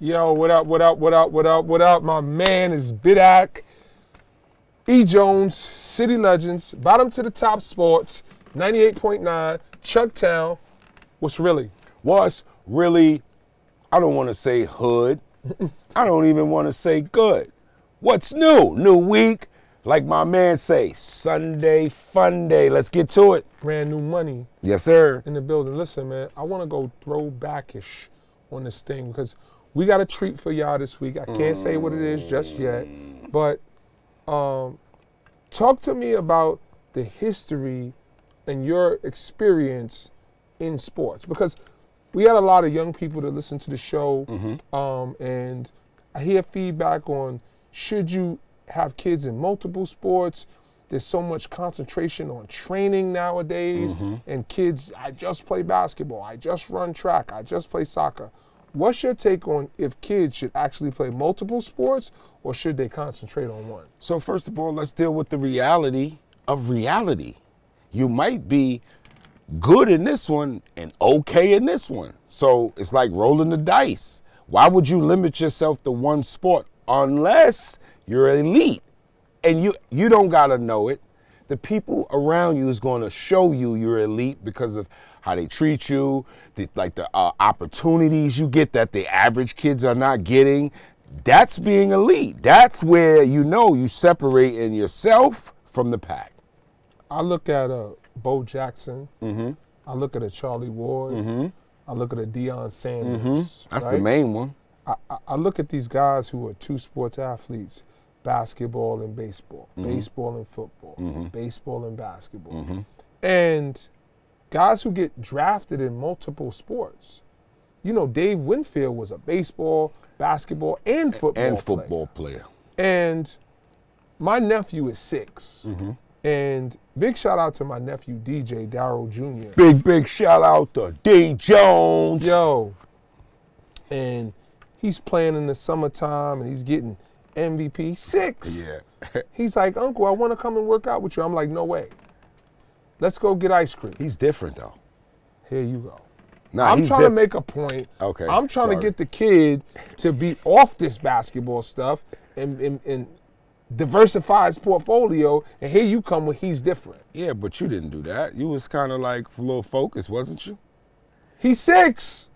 Yo, what up, what up, what up, what up, what up? My man is Bidak, E. Jones, City Legends, Bottom to the Top Sports, 98.9, Chucktown. What's really? What's really, I don't want to say hood. I don't even want to say good. What's new? New week. Like my man say, Sunday fun day. Let's get to it. Brand new money. Yes, sir. In the building. Listen, man, I want to go throwbackish on this thing because we got a treat for y'all this week. I can't say what it is just yet, but talk to me about the history and your experience in sports, because we had a lot of young people that listen to the show, and I hear feedback on should you have kids in multiple sports. There's so much concentration on training nowadays, and kids, I just play basketball, I just run track, I just play soccer. What's your take on if kids should actually play multiple sports or should they concentrate on one? So first of all, let's deal with the reality of reality. You might be good in this one and okay in this one. So it's like rolling the dice. Why would you limit yourself to one sport unless you're elite? And you don't gotta know it. The people around you is gonna show you you're elite because of how they treat you, the opportunities you get that the average kids are not getting. That's being elite. That's where you separate in yourself from the pack. I look at Bo Jackson. I look at a Charlie Ward. I look at a Deion Sanders. That's right? the main one. I look at these guys who are two sports athletes, basketball and baseball, baseball and football, baseball and basketball. And guys who get drafted in multiple sports. You know, Dave Winfield was a baseball, basketball, and football player. And my nephew is 6. And big shout out to my nephew, DJ Darryl Jr. Big shout out to D. Jones. Yo. And he's playing in the summertime and he's getting MVP 6. Yeah. He's like, Uncle, I want to come and work out with you. I'm like, no way. Let's go get ice cream. He's different though. Here you go. Nah, I'm trying to make a point. Okay. I'm trying to get the kid to be off this basketball stuff and diversify his portfolio, and here you come with he's different. Yeah, but you didn't do that. You was kind of like a little focused, wasn't you? He's 6.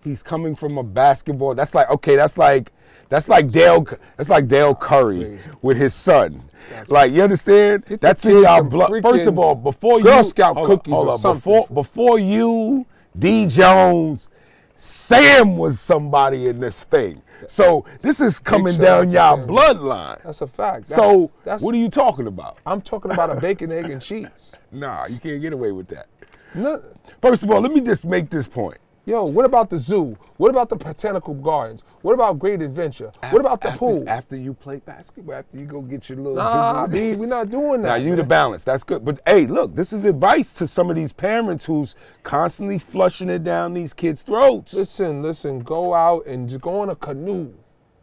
He's coming from a basketball. That's like Dale Curry with his son. Like, you understand? That's in y'all blood. First of all, before you Girl Scout cookies or something. Before you, D. Jones, Sam was somebody in this thing. So this is coming down y'all bloodline. That's a fact. What are you talking about? I'm talking about a bacon, egg, and cheese. Nah, you can't get away with that. No. First of all, let me just make this point. Yo, what about the zoo? What about the botanical gardens? What about Great Adventure? What about the pool? After you play basketball, after you go get your little B, we're not doing that. Now, you the balance. That's good. But, hey, look, this is advice to some of these parents who's constantly flushing it down these kids' throats. Listen, go out and just go on a canoe.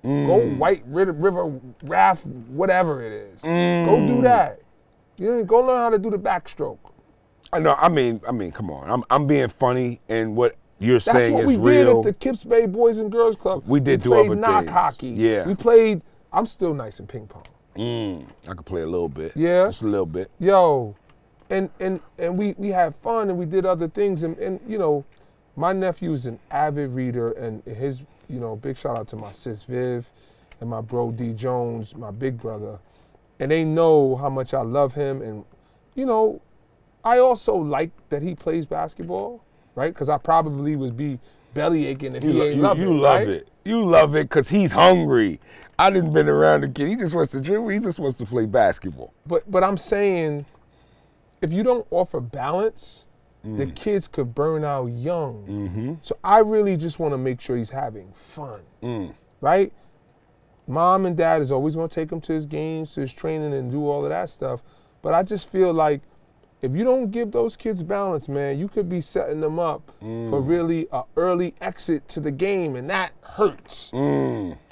Go White River raft, whatever it is. Go do that. Go learn how to do the backstroke. I mean, come on. I'm being funny, and what you're saying is real. That's what we did at the Kips Bay Boys and Girls Club. We did do other things. We played knock hockey. Yeah. We played, I'm still nice in ping pong. I could play a little bit. Yeah. Just a little bit. Yo, and we had fun and we did other things. And my nephew's an avid reader, and his, big shout out to my sis Viv and my bro D Jones, my big brother. And they know how much I love him. And, I also like that he plays basketball. Right? Because I probably would be belly aching if he ain't love it. You love it. You love it because he's hungry. I didn't been around the kid. He just wants to dribble. He just wants to play basketball. But I'm saying, if you don't offer balance, the kids could burn out young. So I really just want to make sure he's having fun. Right? Mom and dad is always going to take him to his games, to his training, and do all of that stuff. But I just feel like if you don't give those kids balance, man, you could be setting them up for really an early exit to the game, and that hurts.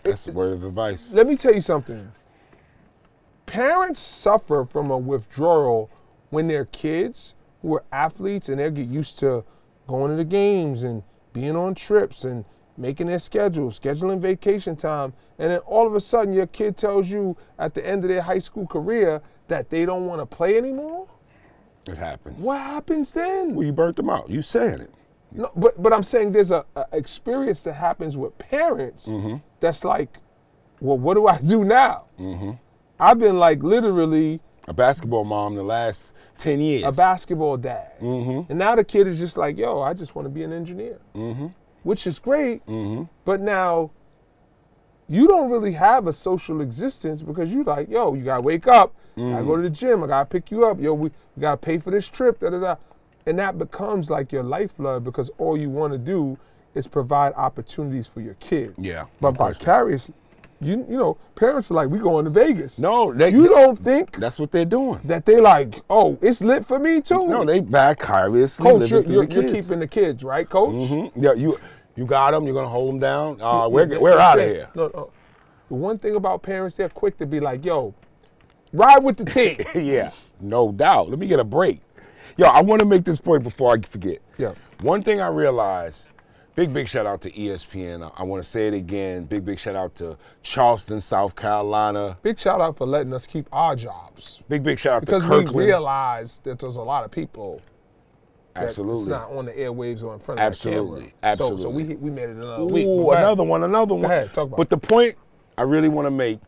That's a word of advice. Let me tell you something. Parents suffer from a withdrawal when their kids, who are athletes, and they get used to going to the games and being on trips and making their schedules, scheduling vacation time, and then all of a sudden your kid tells you at the end of their high school career that they don't want to play anymore? It happens. What happens then? Well, you burnt them out. You saying it. No, but I'm saying there's a experience that happens with parents that's like, well, what do I do now? I've been like literally a basketball mom the last 10 years. A basketball dad. And now the kid is just like, yo, I just want to be an engineer. Which is great, but now you don't really have a social existence because you like, yo, you gotta wake up, I go to the gym, I gotta pick you up, yo, we gotta pay for this trip, da-da-da. And that becomes like your lifeblood because all you wanna do is provide opportunities for your kid. Yeah. But vicariously, you know, parents are like, we going to Vegas. No, you don't think that's what they're doing. That they like, oh, it's lit for me too. No, they vicariously Coach, living you're through the kids. keeping the kids, right, Coach? Yeah, you got them. You're gonna hold them down. We're out of here. No. The one thing about parents, they're quick to be like, yo, ride with the team. Yeah, no doubt. Let me get a break. Yo, I want to make this point before I forget. Yeah. One thing I realized, big shout out to ESPN. I want to say it again. Big shout out to Charleston, South Carolina. Big shout out for letting us keep our jobs. Big shout out because to Kirkland. We realized that there's a lot of people Absolutely. It's not on the airwaves or in front of the camera. Absolutely. So we made it another week. Another one. Go ahead, talk about But the point I really want to make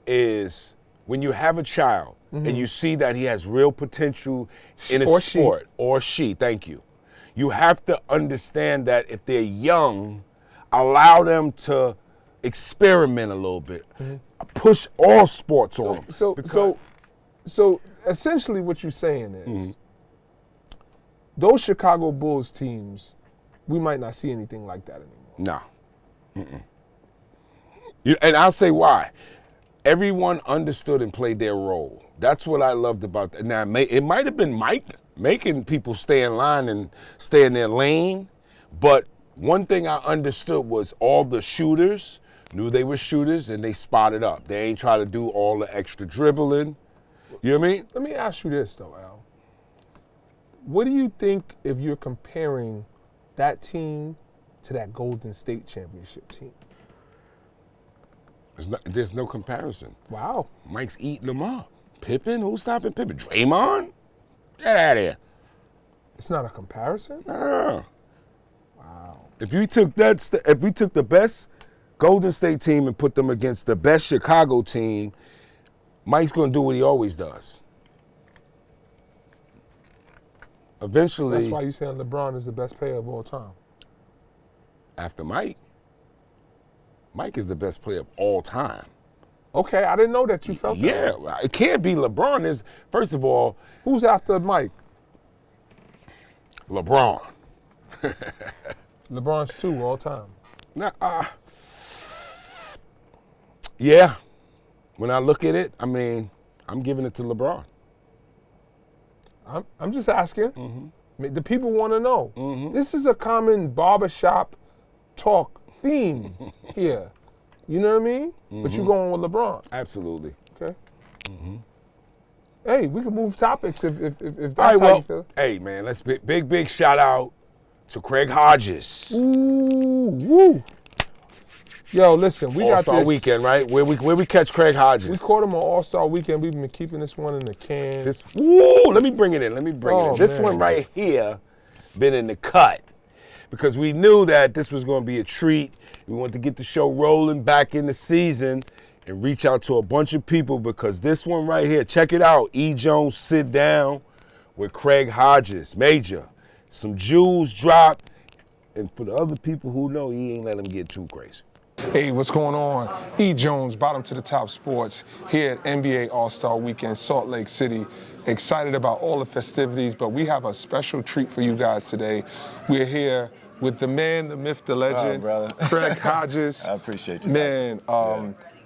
is when you have a child and you see that he has real potential in a sport, or she, thank you. You have to understand that if they're young, allow them to experiment a little bit. Push all sports on them. So essentially what you're saying is those Chicago Bulls teams, we might not see anything like that anymore. No. And I'll say why. Everyone understood and played their role. That's what I loved about that. Now, it might have been Mike making people stay in line and stay in their lane, but one thing I understood was all the shooters knew they were shooters and they spotted up. They ain't try to do all the extra dribbling. You know what I mean? Let me ask you this, though, Al. What do you think if you're comparing that team to that Golden State championship team? There's no comparison. Wow. Mike's eating them up. Pippen? Who's stopping Pippen? Draymond? Get out of here. It's not a comparison? No. Wow. If we took the best Golden State team and put them against the best Chicago team, Mike's going to do what he always does. Eventually. That's why you saying LeBron is the best player of all time. After Mike is the best player of all time. Okay, I didn't know that you felt that. Yeah, it can't be LeBron. Is first of all, who's after Mike? LeBron. LeBron's 2 all time. Yeah. When I look at it, I mean, I'm giving it to LeBron. I'm just asking. The people want to know. This is a common barbershop talk theme here. You know what I mean? But you're going with LeBron. Absolutely. Okay. Hey, we can move topics if that's how you feel. Hey, man, let's big shout out to Craig Hodges. Ooh, woo. Yo, listen, we got this. All-Star Weekend, right? Where we catch Craig Hodges. We caught him on All-Star Weekend. We've been keeping this one in the can. Let me bring it in. This one right here been in the cut because we knew that this was going to be a treat. We wanted to get the show rolling back in the season and reach out to a bunch of people because this one right here, check it out. E. Jones Sit Down with Craig Hodges. Major. Some jewels dropped. And for the other people who know, he ain't let them get too crazy. Hey, what's going on? E. Jones, Bottom to the Top Sports, here at NBA All-Star Weekend, Salt Lake City. Excited about all the festivities, but we have a special treat for you guys today. We're here with the man, the myth, the legend, Craig Hodges. I appreciate you. Man,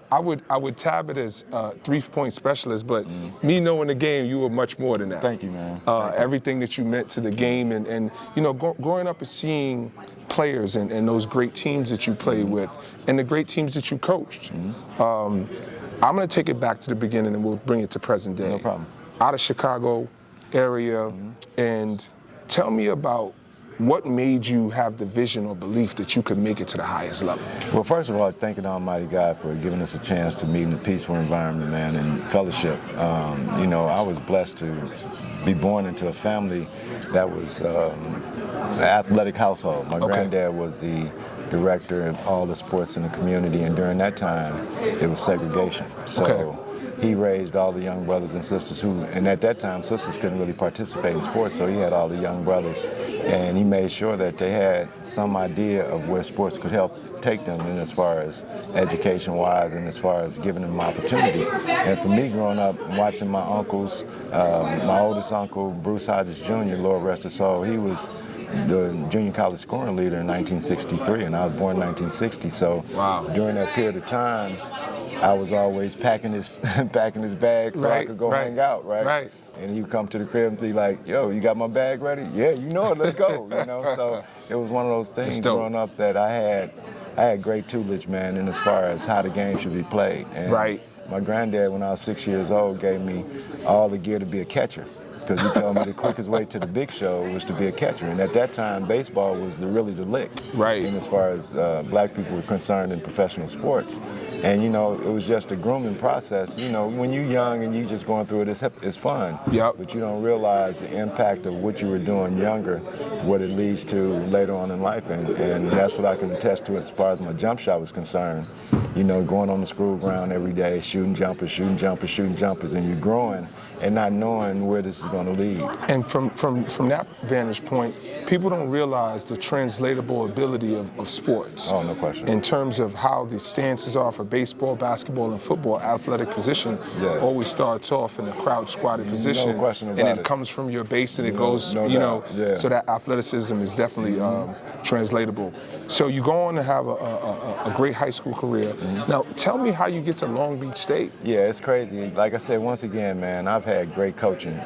I would tab it as 3-point specialist, but me knowing the game, you were much more than that. Thank you, man. Everything that you meant to the game, and you know, growing up and seeing players and those great teams that you played with, and the great teams that you coached. I'm going to take it back to the beginning, and we'll bring it to present day. No problem. Out of Chicago area, and tell me about what made you have the vision or belief that you could make it to the highest level? Well, first of all, thanking Almighty God for giving us a chance to meet in a peaceful environment, man, and fellowship. You know, I was blessed to be born into a family that was an athletic household. My granddad was the director of all the sports in the community, and during that time, it was segregation. So he raised all the young brothers and sisters and at that time, sisters couldn't really participate in sports, so he had all the young brothers, and he made sure that they had some idea of where sports could help take them in as far as education-wise and as far as giving them opportunity. And for me, growing up, watching my uncles, my oldest uncle, Bruce Hodges Jr., Lord rest his soul, he was the junior college scoring leader in 1963, and I was born in 1960, so during that period of time, I was always packing his bag so I could go hang out, right? And he would come to the crib and be like, "Yo, you got my bag ready? Yeah, you know it. Let's go." You know, so it was one of those things growing up that I had great tutelage, man, in as far as how the game should be played. And my granddad, when I was 6 years old, gave me all the gear to be a catcher, because he told me the quickest way to the big show was to be a catcher. And at that time, baseball was really the lick. And as far as black people were concerned in professional sports. And, you know, it was just a grooming process. You know, when you're young and you just going through it, it's fun. But you don't realize the impact of what you were doing younger, what it leads to later on in life. And that's what I can attest to as far as my jump shot was concerned. You know, going on the school ground every day, shooting jumpers, and you're growing and not knowing where this is going to lead. And from that vantage point, people don't realize the translatable ability of sports. Oh, no question. In terms of how the stances are for baseball, basketball, and football, athletic position always starts off in a crouch squatted position. No question about and it. It comes from your base and it goes, you know, so that athleticism is definitely translatable. So you go on to have a great high school career. Now, tell me how you get to Long Beach State. Yeah, it's crazy. Like I said, once again, man, I've had great coaching.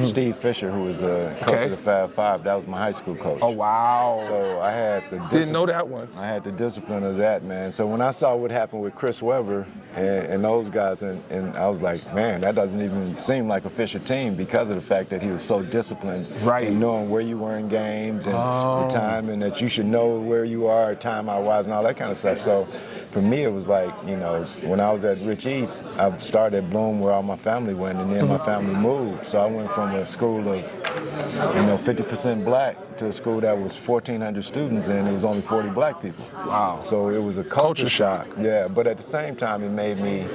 Steve Fisher, who was the coach of the Fab Five, that was my high school coach. Oh, wow. So I had the Didn't know that one. I had the discipline of that, man. So when I saw what happened with Chris Webber and those guys, and I was like, man, that doesn't even seem like a Fisher team because of the fact that he was so disciplined in knowing where you were in games and the time, and that you should know where you are time-out-wise and all that kind of stuff. So for me, it was like, you know, when I was at Rich East, I started at Bloom where all my family went, and then my family moved. So I went from a school of, you know, 50% black to a school that was 1,400 students, and it was only 40 black people. Wow. So it was a culture shock. Yeah, but at the same time, it made me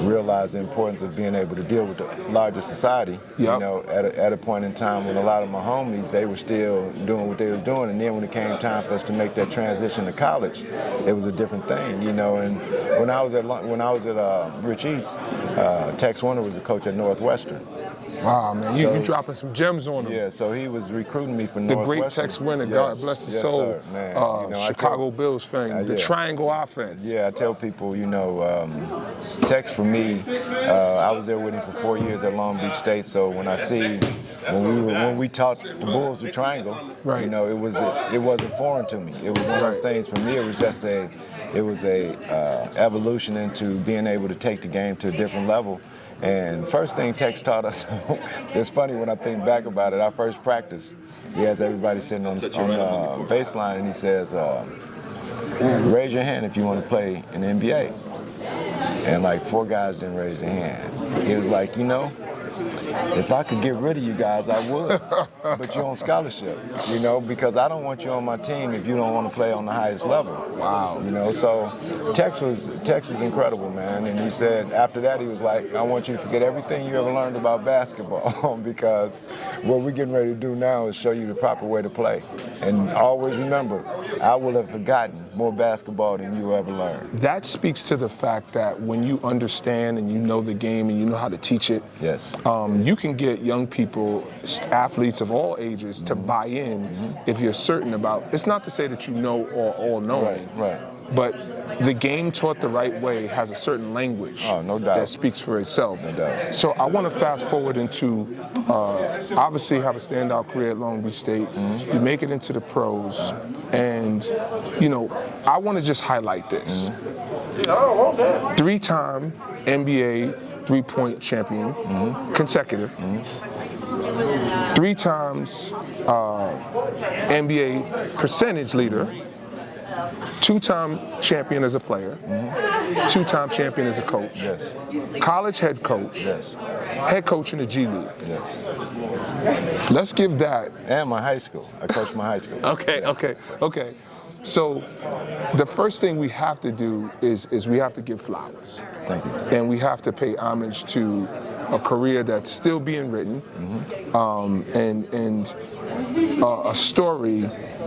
realize the importance of being able to deal with the larger society. You know, at a point in time when a lot of my homies, they were still doing what they were doing, and then when it came time for us to make that transition to college, it was a different thing, you know. And when I was at Rich East, Tex Winter was the coach at Northwestern. Wow, man, you dropping some gems on him. Yeah, so he was recruiting me for the Northwestern. Great Tex Winter, God bless his soul. Sir, man. You know, Chicago Bills fan, the triangle offense. Yeah, I tell people, you know, Tex for me, I was there with him for 4 years at Long Beach State. So when I see when we taught the Bulls the triangle, you know, it wasn't foreign to me. It was one of those things. For me, it was just a evolution into being able to take the game to a different level. And first thing Tex taught us, it's funny when I think back about it, our first practice, he has everybody sitting on the baseline, and he says, raise your hand if you want to play in the NBA. And like 4 guys didn't raise their hand. He was like, you know, if I could get rid of you guys, I would, but you're on scholarship, you know, because I don't want you on my team if you don't want to play on the highest level. Wow. You know, so Tex was incredible, man. And he said after that, he was like, I want you to forget everything you ever learned about basketball because what we're getting ready to do now is show you the proper way to play. And always remember, I will have forgotten more basketball than you ever learned. That speaks to the fact that when you understand and you know the game and you know how to teach it, you can get young people, athletes of all ages, to buy in if you're certain about. It's not to say that you know or all knowing, but the game taught the right way has a certain language that speaks for itself. No doubt. So I want to fast forward into obviously have a standout career at Long Beach State. You make it into the pros, and you know I want to just highlight this. 3-time NBA 3-point champion, consecutive. 3 times NBA percentage leader, 2-time champion as a player, 2-time champion as a coach, Yes. college head coach, Yes. head coach in the G League. Yes. Let's give that. And my high school. I coached my high school. Okay. So the first thing we have to do is we have to give flowers. Thank you. And we have to pay homage to a career that's still being written, and a story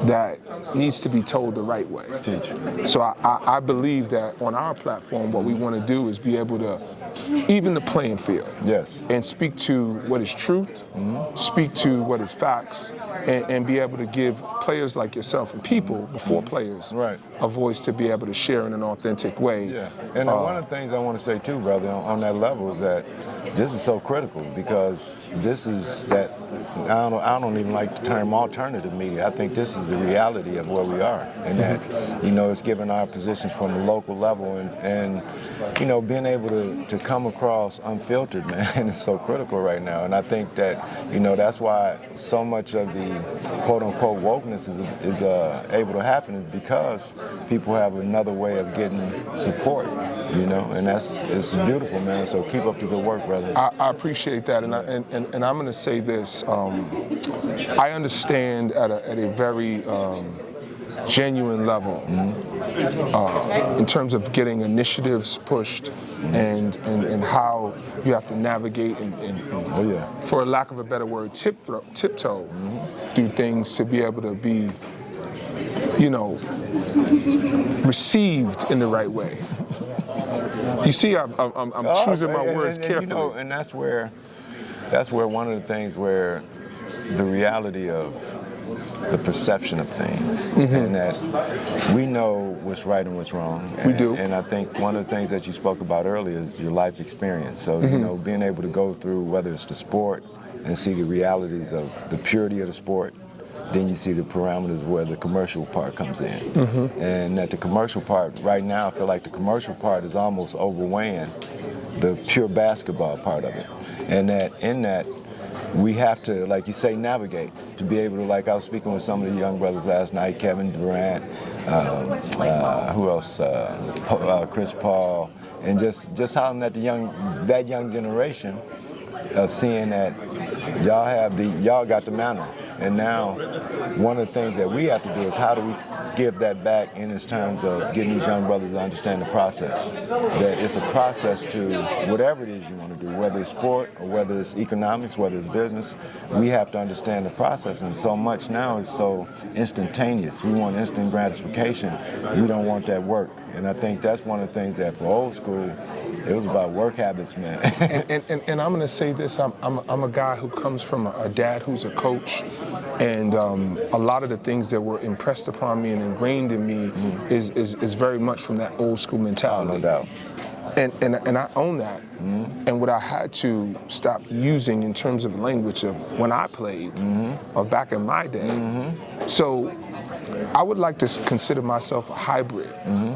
that needs to be told the right way. Teach. So I believe that on our platform, what we want to do is be able to even the playing field. Yes. And speak to what is truth, speak to what is facts, and be able to give players like yourself and people before players Right. a voice to be able to share in an authentic way. Yeah, and one of the things I want to say too, brother, on that level is that this is so critical because this is that, I don't even like the term alternative media. I think this is the reality of where we are, and that, it's given our positions from the local level and being able to come across unfiltered, man, is so critical right now. And I think that, that's why so much of the quote unquote wokeness is able to happen is because people have another way of getting support, and it's beautiful, man. So keep up the good work, brother. I appreciate that, and I'm going to say this. I understand at a very genuine level in terms of getting initiatives pushed and how you have to navigate and for lack of a better word, tiptoe through things to be able to be received in the right way. You see, I'm choosing my words carefully. And that's where one of the things where the reality of the perception of things, and that we know what's right and what's wrong. We do. And I think one of the things that you spoke about earlier is your life experience. So, being able to go through, whether it's the sport, and see the realities of the purity of the sport, then you see the parameters where the commercial part comes in. And that the commercial part, right now, I feel like the commercial part is almost overweighing the pure basketball part of it. And that in that, we have to, like you say, navigate to be able to, like I was speaking with some of the young brothers last night, Kevin Durant, who else, Chris Paul, and just hollering at that young generation of seeing that y'all got the mantle. And now, one of the things that we have to do is how do we give that back in terms of getting these young brothers to understand the process. That it's a process to whatever it is you want to do, whether it's sport or whether it's economics, whether it's business. We have to understand the process, and so much now is so instantaneous. We want instant gratification. We don't want that work. And I think that's one of the things that for old school, it was about work habits, man. and I'm going to say this, I'm a guy who comes from a dad who's a coach, and a lot of the things that were impressed upon me and ingrained in me is very much from that old school mentality. No doubt. And I own that. And what I had to stop using in terms of language of when I played, or back in my day. So I would like to consider myself a hybrid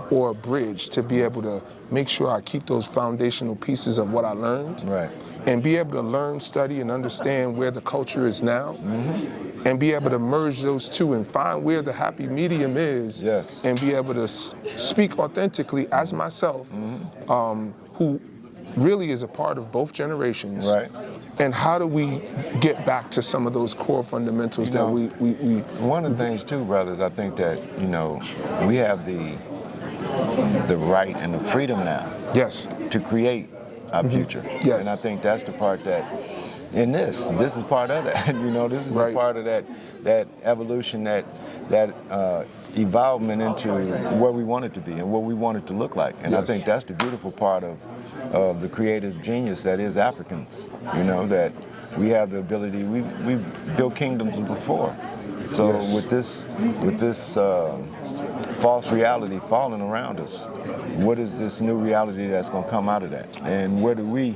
or a bridge to be able to make sure I keep those foundational pieces of what I learned, and be able to learn, study, and understand where the culture is now, and be able to merge those two and find where the happy medium is, and be able to speak authentically as myself, who really is a part of both generations. And how do we get back to some of those core fundamentals that we One of the things too, brothers, I think that, we have the right and the freedom now to create our future. And I think that's the part that, in this is part of that. This is a part of that evolution, that evolvement into where we want it to be and what we want it to look like. And I think that's the beautiful part of the creative genius that is Africans. That we have the ability. We've built kingdoms before. So with this false reality falling around us, what is this new reality that's going to come out of that? And where do we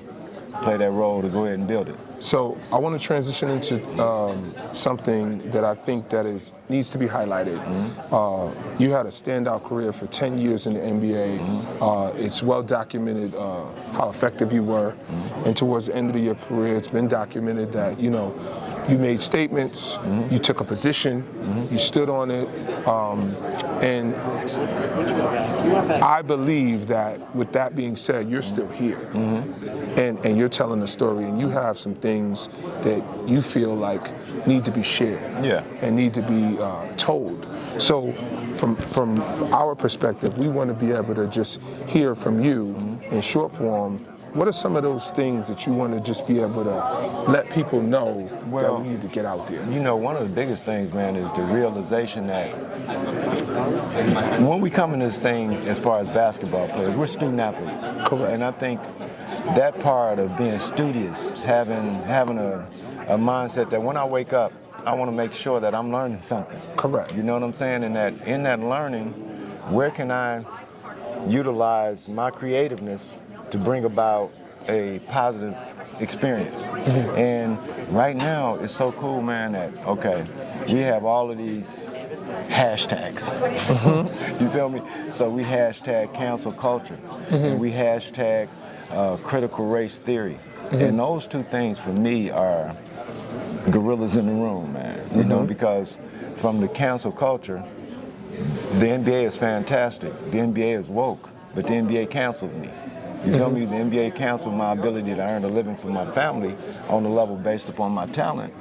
play that role to go ahead and build it. So I want to transition into something that I think that needs to be highlighted. You had a standout career for 10 years in the NBA. It's well documented how effective you were. And towards the end of your career, it's been documented that, you know, you made statements, you took a position, you stood on it, and I believe that with that being said, you're still here, and you're telling the story, and you have some things that you feel like need to be shared, and need to be told. So from our perspective, we want to be able to just hear from you in short form. What are some of those things that you want to just be able to let people know that we need to get out there? You know, one of the biggest things, man, is the realization that when we come in this thing as far as basketball players, we're student athletes. Correct. And I think that part of being studious, having a mindset that when I wake up, I want to make sure that I'm learning something. Correct. You know what I'm saying? And that in that learning, where can I utilize my creativeness to bring about a positive experience? And right now, it's so cool, man, that, okay, we have all of these hashtags. You feel me? So we hashtag cancel culture, and we hashtag critical race theory. And those two things, for me, are gorillas in the room, man. You know, because from the cancel culture, the NBA is fantastic. The NBA is woke, but the NBA canceled me. You feel me? The NBA canceled my ability to earn a living for my family on the level based upon my talent.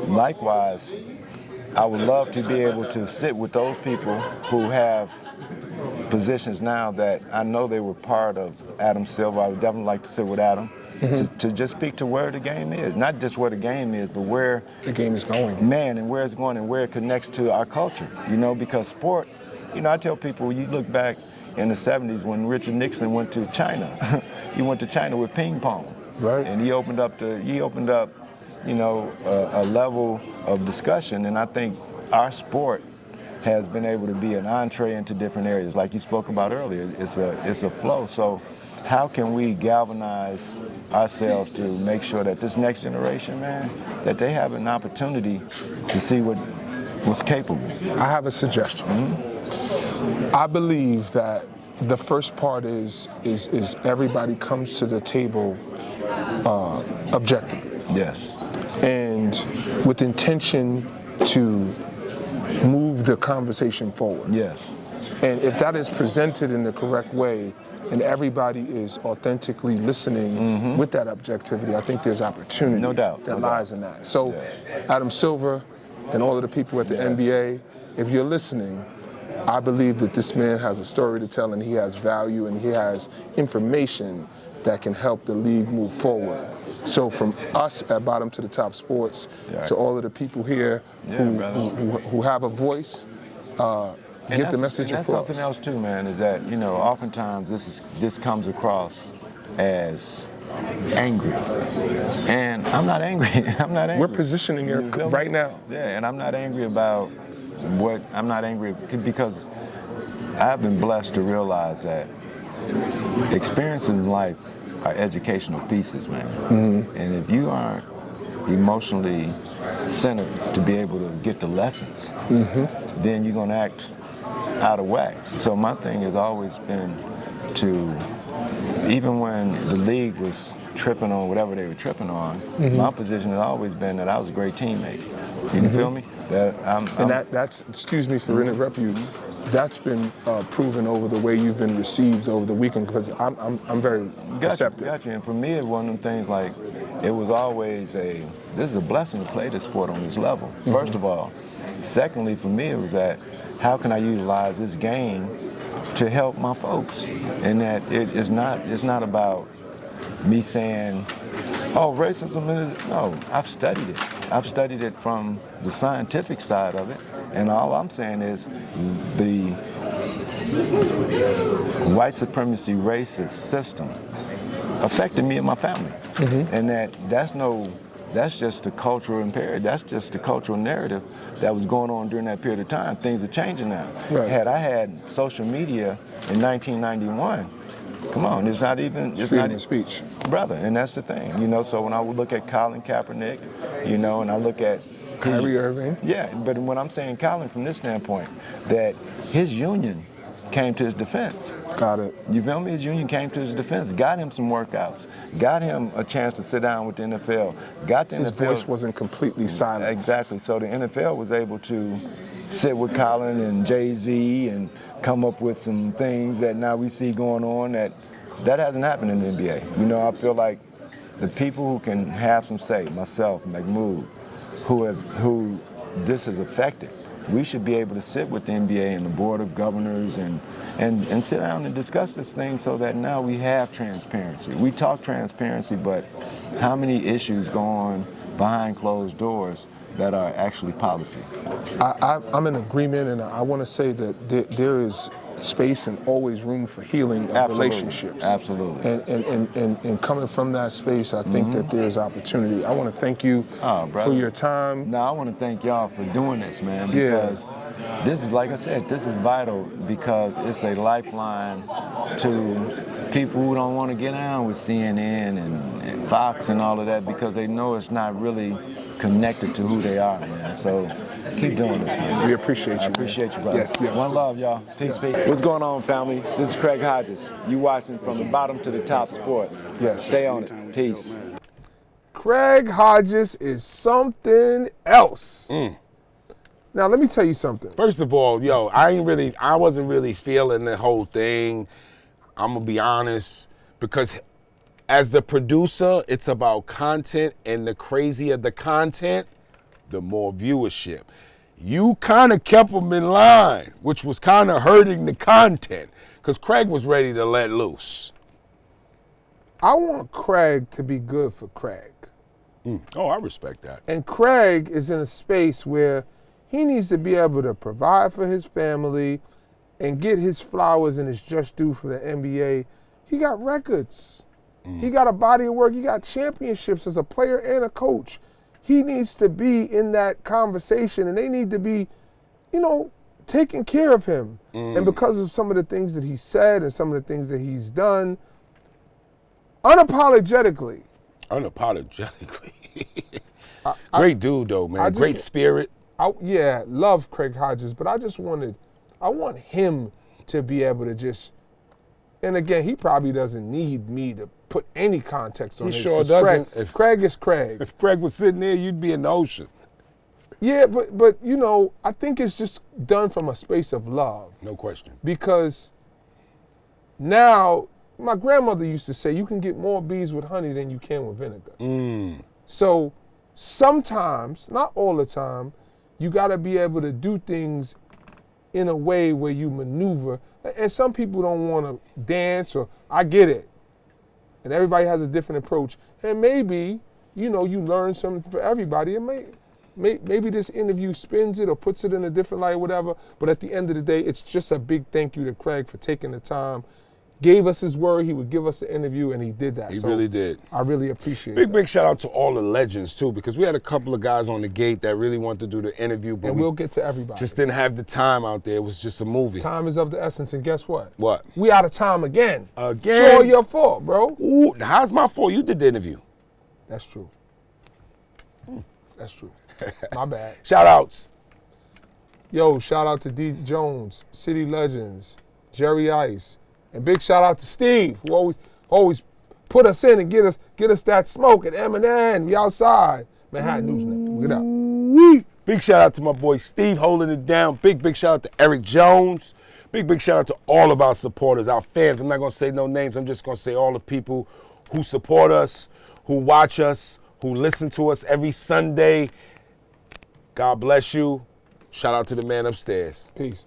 Likewise, I would love to be able to sit with those people who have positions now that I know they were part of Adam Silver. I would definitely like to sit with Adam to just speak to where the game is. Not just where the game is, but where the game is going. Man, and where it's going and where it connects to our culture. You know, because sport, you know, I tell people, you look back in the 70s when Richard Nixon went to China. He went to China with ping pong. Right. And he opened up, you know, a level of discussion. And I think our sport has been able to be an entree into different areas. Like you spoke about earlier, it's a flow. So how can we galvanize ourselves to make sure that this next generation, man, that they have an opportunity to see what's capable? I have a suggestion. I believe that the first part is everybody comes to the table objectively. Yes. And with intention to move the conversation forward. Yes. And if that is presented in the correct way and everybody is authentically listening with that objectivity, I think there's opportunity that lies in that. So Adam Silver and all of the people at the NBA, if you're listening, I believe that this man has a story to tell and he has value and he has information that can help the league move forward. So from us at Bottom to the Top Sports to all of the people here who have a voice, get the message across. And that's something else too, man, is that, you know, oftentimes this comes across as angry. And I'm not angry. I'm not angry. We're positioning it right now. Yeah, and I'm not angry about I'm not angry because I've been blessed to realize that experiences in life are educational pieces, man. And if you aren't emotionally centered to be able to get the lessons, then you're going to act out of whack. So my thing has always been to, even when the league was tripping on whatever they were tripping on, my position has always been that I was a great teammate. You feel me? That's excuse me for interrupting you. That's been proven over the way you've been received over the weekend, because I'm very receptive. Got you. And for me, it was one of them things like, it was always this is a blessing to play this sport on this level, first of all. Secondly, for me, it was that, how can I utilize this game to help my folks? And that it's not about me saying, oh, racism is, no, I've studied it. I've studied it from the scientific side of it. And all I'm saying is the white supremacy racist system affected me and my family. And that's just the cultural imperative. That's just the cultural narrative that was going on during that period of time. Things are changing now. Right. Had I had social media in 1991, Come on, it's not even. It's Freedom not of speech. brother, and that's the thing, you know. So when I would look at Colin Kaepernick, you know, and I look at Kyrie Irving. yeah, but when I'm saying Colin from this standpoint, that his union came to his defense. Got it. You feel me? His union came to his defense, got him some workouts, got him a chance to sit down with the NFL, got the His NFL. voice wasn't completely silenced. Exactly. So the NFL was able to sit with Colin and Jay-Z and come up with some things that now we see going on that hasn't happened in the NBA. You know, I feel like the people who can have some say, myself, McMood, who this has affected, we should be able to sit with the NBA and the board of governors and sit down and discuss this thing so that now we have transparency. We talk transparency, but how many issues go on behind closed doors that are actually policy? I'm in agreement, and I want to say that there is space and always room for healing of relationships. Absolutely. And coming from that space, I think that there's opportunity. I want to thank you for your time. No, I want to thank y'all for doing this, man, because this is, like I said, this is vital because it's a lifeline to people who don't want to get down with CNN and Fox and all of that because they know it's not really connected to who they are, man. So keep doing this, man. We appreciate you. I appreciate you, brother. Yes, yes. One love, y'all. Peace, peace. What's going on, family? This is Craig Hodges. You watching From the Bottom to the Top Sports. Yes. Stay on it. Peace. Craig Hodges is something else. Now, let me tell you something. First of all, yo, I wasn't really feeling the whole thing. I'm gonna be honest, because as the producer, it's about content, and the crazier the content, the more viewership. You kind of kept them in line, which was kind of hurting the content, because Craig was ready to let loose. I want Craig to be good for Craig. Oh, I respect that. And Craig is in a space where he needs to be able to provide for his family and get his flowers and his just due for the NBA. He got records. He got a body of work. He got championships as a player and a coach. He needs to be in that conversation, and they need to be, you know, taking care of him. And because of some of the things that he said and some of the things that he's done, unapologetically. Great dude, though, man. Great spirit. Love Craig Hodges, but I want him to be able to just, and again, he probably doesn't need me to put any context on this. He sure doesn't. Craig is Craig. If Craig was sitting there, you'd be in the ocean. Yeah, but you know, I think it's just done from a space of love. No question. Because now, my grandmother used to say, you can get more bees with honey than you can with vinegar. So sometimes, not all the time, you got to be able to do things in a way where you maneuver. And some people don't want to dance, or I get it. And everybody has a different approach. And maybe, you know, you learn something for everybody. And maybe this interview spins it or puts it in a different light or whatever. But at the end of the day, it's just a big thank you to Craig for taking the time. Gave us his word he would give us an interview, and he did that. He really did. I really appreciate it. Big shout out to all the legends, too, because we had a couple of guys on the gate that really wanted to do the interview. But we'll get to everybody. Just didn't have the time out there. It was just a movie. Time is of the essence, and guess what? What? We out of time again. Again? It's all your fault, bro. Ooh, how's my fault? You did the interview. That's true. That's true. My bad. Shout outs. Yo, shout out to D. Jones, City Legends, Jerry Ice. And big shout out to Steve, who always put us in and get us that smoke at M&N. We outside. Manhattan News Network. Look it up. Big shout out to my boy Steve holding it down. Big shout out to Eric Jones. Big shout out to all of our supporters, our fans. I'm not going to say no names. I'm just going to say all the people who support us, who watch us, who listen to us every Sunday. God bless you. Shout out to the man upstairs. Peace.